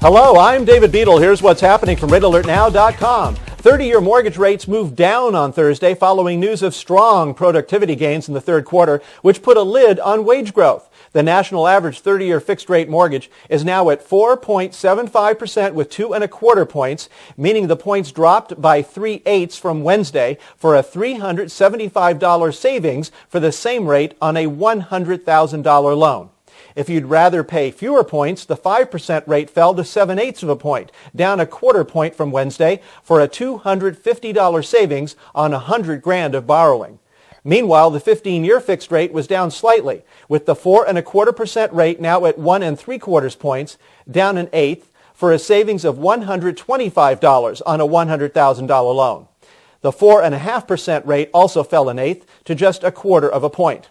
Hello, I'm David Beadle. Here's what's happening from RateAlertNow.com. 30-year mortgage rates moved down on Thursday following news of strong productivity gains in the third quarter, which put a lid on wage growth. The national average 30-year fixed-rate mortgage is now at 4.75% with 2.25 points, meaning the points dropped by 3/8 from Wednesday for a $375 savings for the same rate on a $100,000 loan. If you'd rather pay fewer points, the 5% rate fell to 7/8 of a point, down $0.25 point from Wednesday for a $250 savings on $100,000 of borrowing. Meanwhile, the 15-year fixed rate was down slightly, with the 4.25% rate now at 1.75 points, down 1/8 for a savings of $125 on a $100,000 loan. The 4.5% rate also fell 1/8 to just 1/4 of a point.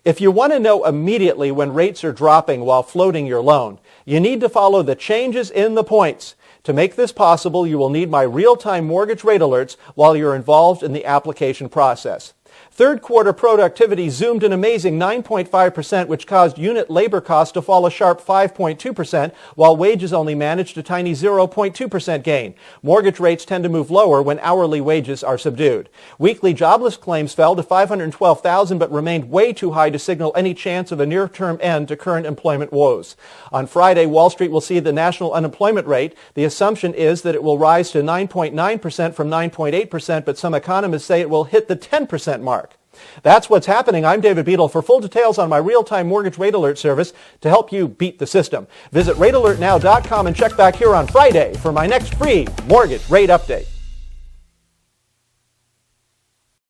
If you want to know immediately when rates are dropping while floating your loan, you need to follow the changes in the points. To make this possible, you will need my real-time mortgage rate alerts while you're involved in the application process. Third quarter productivity zoomed an amazing 9.5%, which caused unit labor costs to fall a sharp 5.2%, while wages only managed a tiny 0.2% gain. Mortgage rates tend to move lower when hourly wages are subdued. Weekly jobless claims fell to 512,000, but remained way too high to signal any chance of a near-term end to current employment woes. On Friday, Wall Street will see the national unemployment rate. The assumption is that it will rise to 9.9% from 9.8%, but some economists say it will hit the 10% mark. That's what's happening. I'm David Beadle. For full details on my real-time mortgage rate alert service to help you beat the system, visit RateAlertNow.com and check back here on Friday for my next free mortgage rate update.